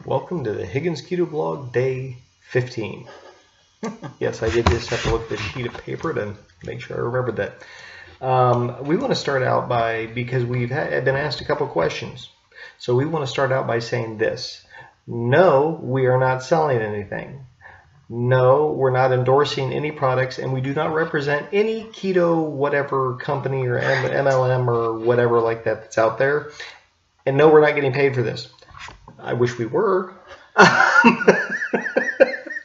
Welcome to the Higgins Keto Blog, day 15. Yes, I did just have to look at the sheet of paper to make sure I remembered that. We want to start out because we've been asked a couple questions. So we want to start out by saying this. No, we are not selling anything. No, we're not endorsing any products, and we do not represent any keto whatever company or MLM or whatever like that that's out there. And no, we're not getting paid for this. I wish we were.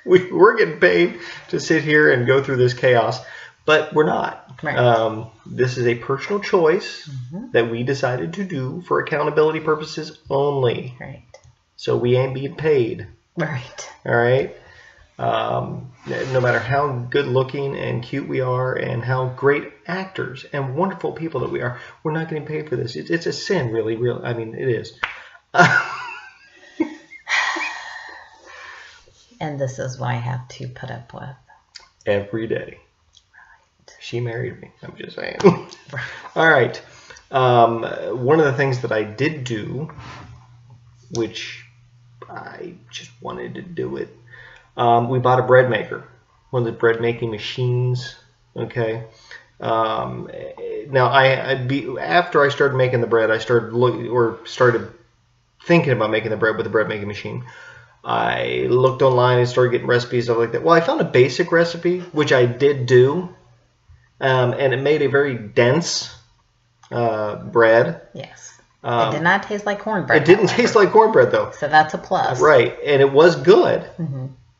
We were getting paid to sit here and go through this chaos, but we're not. Right. This is a personal choice that we decided to do for accountability purposes only. Right. So we ain't being paid. Right. All right. No matter how good looking and cute we are and how great actors and wonderful people that we are, we're not getting paid for this. It's a sin, really. I mean, it is. And this is what I have to put up with. Every day. Right. She married me. I'm just saying. Right. All right. One of the things that I did do, which I just wanted to do it, we bought a Breadmaker, one of the bread making machines. Okay. Now after I started making the bread, I started thinking about making the bread with the bread making machine. I looked online and started getting recipes, stuff like that. Well, I found a basic recipe, which I did do, and it made a very dense bread. Yes. It did not taste like cornbread. It didn't taste like cornbread, though. So that's a plus. Right, and it was good,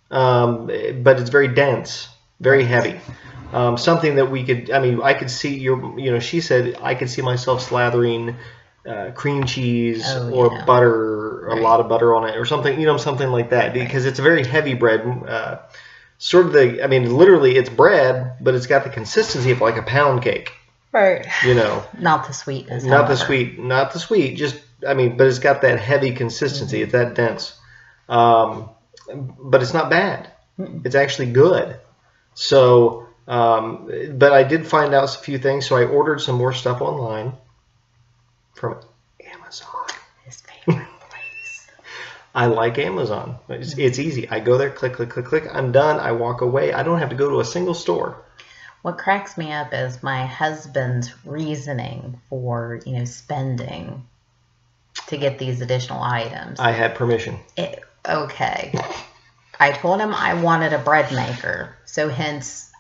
but it's very dense, very heavy. Something that we could, I could see she said I could see myself slathering cream cheese or butter, a lot of butter on it or something, something like that, because it's a very heavy bread. Literally it's bread, but it's got the consistency of like a pound cake. Right. Not the sweetness. Not the sweet. Just, but it's got that heavy consistency. It's that dense. But it's not bad. It's actually good. So, but I did find out a few things, so I ordered some more stuff online. From Amazon. His favorite place. I like Amazon. It's easy. I go there, click, click, click, click. I'm done. I walk away. I don't have to go to a single store. What cracks me up is my husband's reasoning for, spending to get these additional items. I had permission. Okay. I told him I wanted a bread maker, so hence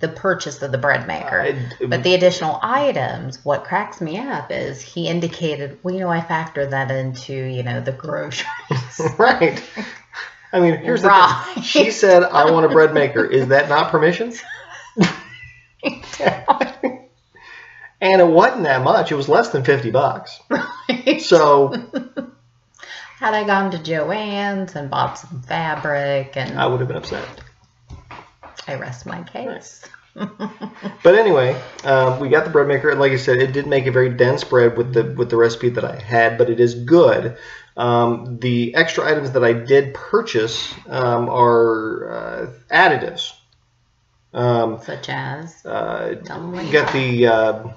the purchase of the bread maker. But the additional items, what cracks me up is he indicated, I factor that into, the groceries. Right. Here's the thing. She said, I want a bread maker. Is that not permission? And it wasn't that much. It was less than $50. Right. So had I gone to Joann's and bought some fabric, and I would have been upset. I rest my case. But anyway, we got the bread maker, and like I said, it did make a very dense bread with the recipe that I had, but it is good. The extra items that I did purchase are additives. Such as? You got the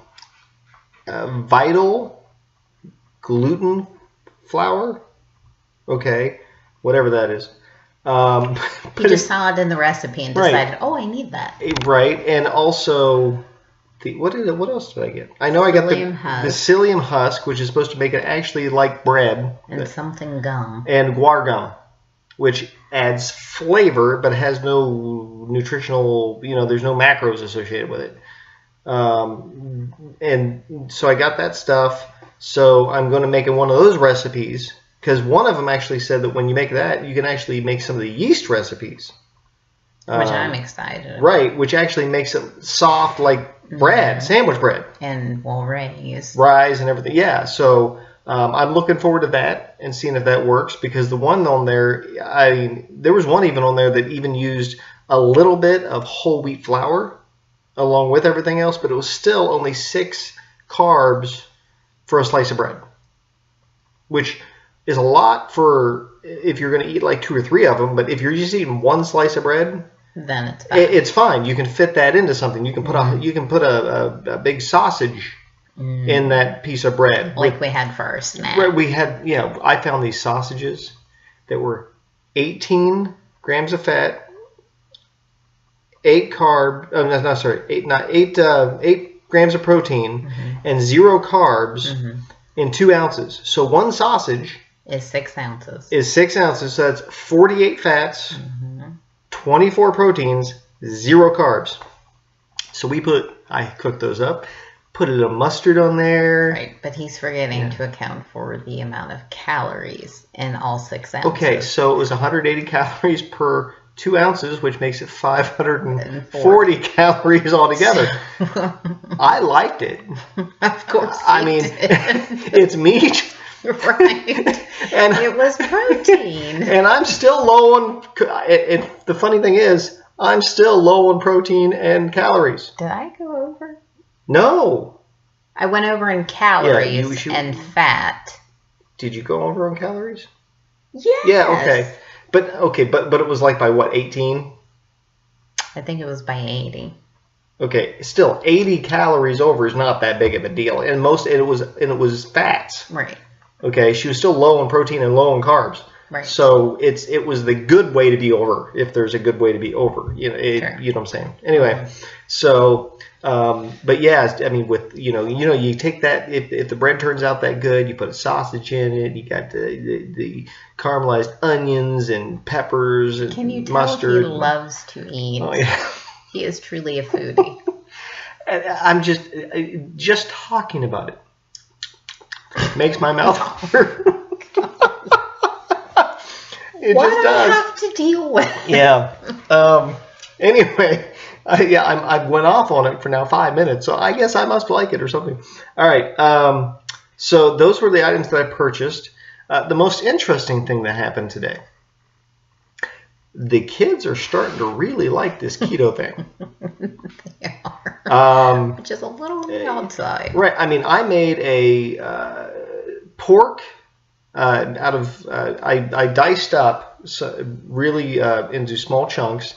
Vital gluten flour. Okay, whatever that is. You just saw it in the recipe and decided, I need that. Right, and also what else did I get? I know I got the psyllium husk, which is supposed to make it actually like bread. And something gum. And guar gum, which adds flavor but has no nutritional, there's no macros associated with it. And so I got that stuff. So I'm going to make one of those recipes. Because one of them actually said that when you make that, you can actually make some of the yeast recipes. Which I'm excited about. Right, which actually makes it soft like bread, sandwich bread. And rise. Rise and everything. Yeah, so I'm looking forward to that and seeing if that works. Because the one on there, there was one even on there that even used a little bit of whole wheat flour along with everything else. But it was still only 6 carbs for a slice of bread. Which is a lot for if you're going to eat like 2 or 3 of them, but if you're just eating 1 slice of bread, then it's fine. It's fine. You can fit that into something. You can put a big sausage in that piece of bread. Like we had first. Right, we had, I found these sausages that were 18 grams of fat, 8 carb. No, sorry, 8 grams of protein, and 0 carbs in 2 ounces. So one sausage is 6 ounces. So that's 48 fats, 24 proteins, 0 carbs. So I cooked those up, put a little mustard on there. Right, but he's forgetting to account for the amount of calories in all 6 ounces. Okay, so it was 180 calories per 2 ounces, which makes it 540 calories altogether. I liked it. Of course. I mean, it's meat. Right. And it was protein. And I'm still low on. The funny thing is, I'm still low on protein and calories. Did I go over? No. I went over in calories and fat. Did you go over on calories? Yes. Yeah. Okay. But it was like by what, 18? I think it was by 80. Okay, still 80 calories over is not that big of a deal, and it was fats. Right. Okay, she was still low on protein and low on carbs. Right. So it was the good way to be over, if there's a good way to be over. You know, Sure. You know what I'm saying. Anyway, so but yeah, I mean, with you take that, if the bread turns out that good, you put a sausage in it. You got the caramelized onions and peppers and Can you tell mustard. he loves to eat? Oh yeah. He is truly a foodie. I'm just talking about it makes my mouth water. It what just do does. I have to deal with? Yeah. Anyway, I went off on it for now 5 minutes, so I guess I must like it or something. All right. So those were the items that I purchased. The most interesting thing that happened today. The kids are starting to really like this keto thing. They are. Which is a little on the outside. Right. I mean, I made a pork out of, I diced up really into small chunks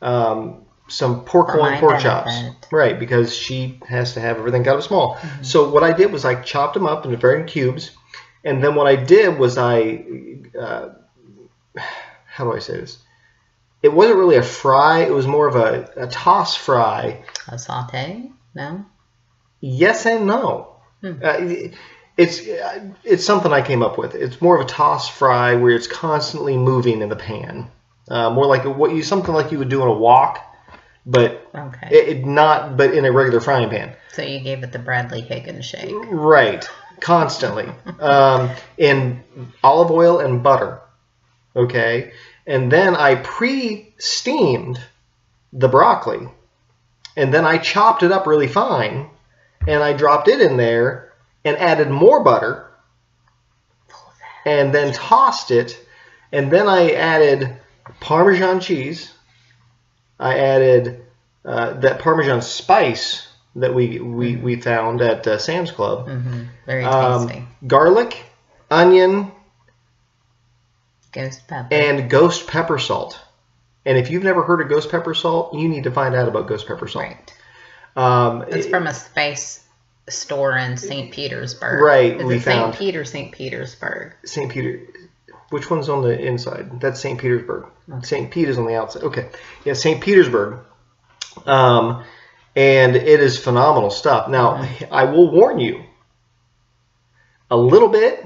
some pork loin pork chops. Right, because she has to have everything kind of small. Mm-hmm. So what I did was I chopped them up into varying cubes. And then what I did was how do I say this? It wasn't really a fry. It was more of a toss fry. A saute? No? Yes and no. It's something I came up with. It's more of a toss fry where it's constantly moving in the pan. More like something like you would do on a wok, but but in a regular frying pan. So you gave it the Bradley Higgins shake. Right. Constantly. In olive oil and butter. Okay. And then I pre-steamed the broccoli. And then I chopped it up really fine. And I dropped it in there and added more butter. And then tossed it. And then I added Parmesan cheese. I added that Parmesan spice that we found at Sam's Club. Mm-hmm. Very tasty. Garlic, onion, ghost pepper. And ghost pepper salt. And if you've never heard of ghost pepper salt, you need to find out about ghost pepper salt. Right. It's from a spice store in St. Petersburg. Right. Is it St. Pete or St. Petersburg? St. Peter. Which one's on the inside? That's St. Petersburg. Okay. St. Pete is on the outside. Okay. Yeah, St. Petersburg. And it is phenomenal stuff. Now, I will warn you, a little bit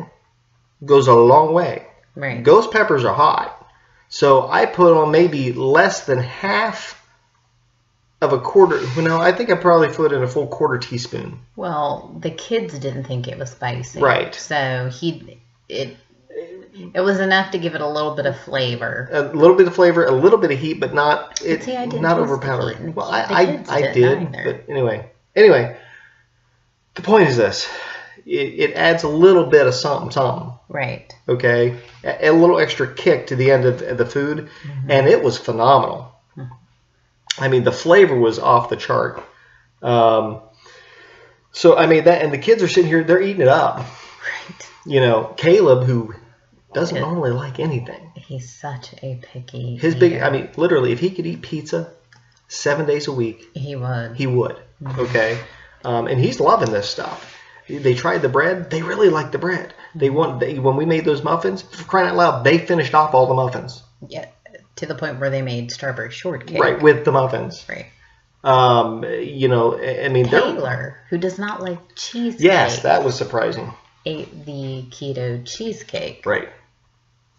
goes a long way. Right. Ghost peppers are hot. So I put on maybe less than half of a quarter. No, I think I probably put in a full quarter teaspoon. Well, the kids didn't think it was spicy. Right. So it was enough to give it a little bit of flavor. A little bit of flavor, a little bit of heat, but not not overpowering. Well, I did, but anyway, the point is this: it adds a little bit of something. Right. Okay, a little extra kick to the end of the food, and it was phenomenal. I mean, the flavor was off the chart. So I made that, and the kids are sitting here; they're eating it up. Right. You know, Caleb, who doesn't normally like anything. He's such a picky eater. I mean, literally, if he could eat pizza 7 days a week, he would. He would. Okay, and he's loving this stuff. They tried the bread. They really like the bread. When we made those muffins, for crying out loud, they finished off all the muffins. Yeah, to the point where they made strawberry shortcake. Right, with the muffins. Right. You know, I mean, Taylor, who does not like cheesecake. Yes, that was surprising. Ate the keto cheesecake. Right.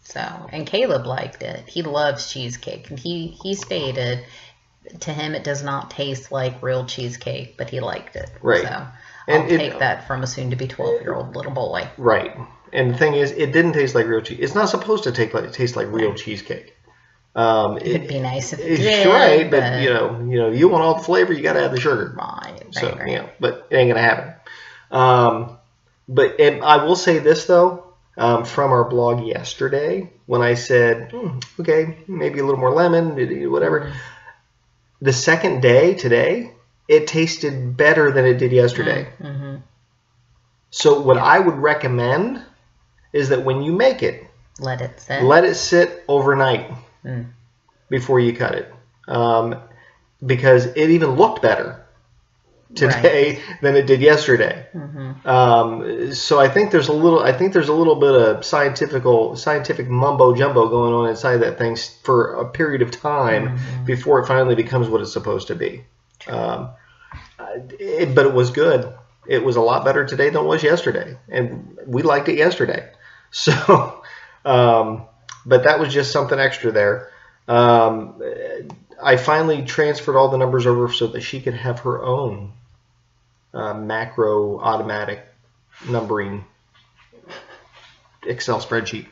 So, and Caleb liked it. He loves cheesecake, and he stated to him it does not taste like real cheesecake, but he liked it. Right. So I'll take that from a soon-to-be 12-year-old little boy. Right. And the thing is, it didn't taste like real cheese. It's not supposed to taste like real cheesecake. It'd be nice if it did. Right, but you know, you want all the flavor, you got to add the sugar. Right. So you know, but it ain't gonna happen. But I will say this though, from our blog yesterday, when I said, okay, maybe a little more lemon, whatever. The second day today, it tasted better than it did yesterday. Mm-hmm. So what I would recommend is that when you make it, let it sit overnight before you cut it, because it even looked better today than it did yesterday. Mm-hmm. So I think there's a little bit of scientific mumbo jumbo going on inside that thing for a period of time before it finally becomes what it's supposed to be. But it was good. It was a lot better today than it was yesterday, and we liked it yesterday. So, but that was just something extra there. I finally transferred all the numbers over so that she could have her own macro automatic numbering Excel spreadsheet.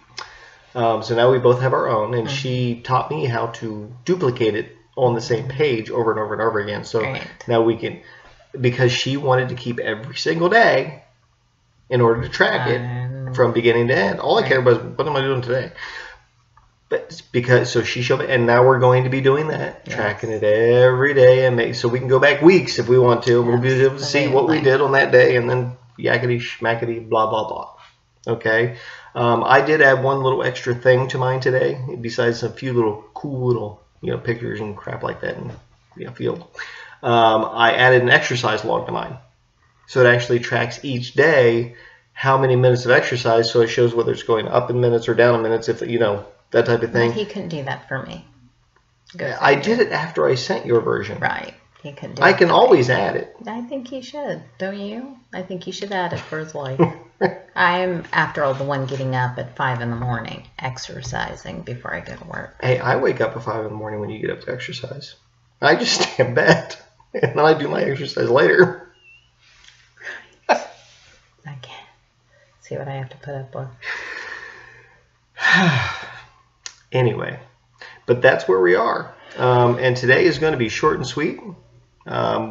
So now we both have our own, and she taught me how to duplicate it on the same page over and over and over again. So now we can, because she wanted to keep every single day in order to track it from beginning to end. All I cared was, what am I doing today? But so she showed me, and now we're going to be doing that, tracking it every day, and so we can go back weeks if we want to. We'll be able to see what we did on that day, and then yakety schmackety blah blah blah. Okay. I did add one little extra thing to mine today, besides a few little cool little pictures and crap like that in field. I added an exercise log to mine, so it actually tracks each day how many minutes of exercise, so it shows whether it's going up in minutes or down in minutes, if that type of thing. But he couldn't do that for me. I did it after I sent your version. Right. He couldn't do I can always add it. I think he should. Don't you? I think he should add it for his wife. I'm, after all, the one getting up at 5 in the morning, exercising before I go to work. Hey, I wake up at 5 in the morning when you get up to exercise. I just stay in bed, and then I do my exercise later. I can't see what I have to put up with. Anyway, but that's where we are. And today is going to be short and sweet.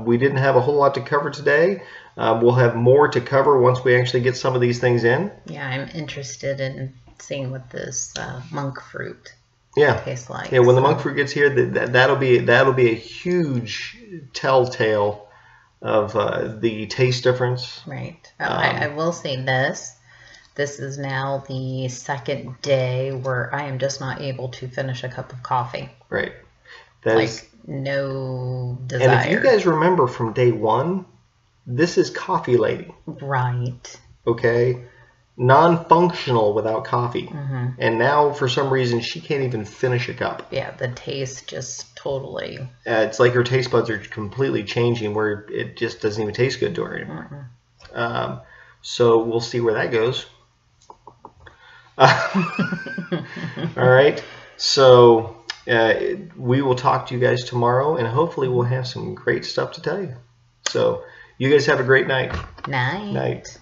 We didn't have a whole lot to cover today. We'll have more to cover once we actually get some of these things in. Yeah, I'm interested in seeing what this monk fruit tastes like. Yeah, when the monk fruit gets here, that'll be a huge telltale of the taste difference. Right. I will say this. This is now the second day where I am just not able to finish a cup of coffee. Right. No desire. And if you guys remember from day one, this is Coffee Lady. Right. Okay? Non-functional without coffee. And now, for some reason, she can't even finish a cup. Yeah, the taste just totally... it's like her taste buds are completely changing where it just doesn't even taste good to her anymore. So we'll see where that goes. All right. So we will talk to you guys tomorrow, and hopefully we'll have some great stuff to tell you. So you guys have a great night. Night.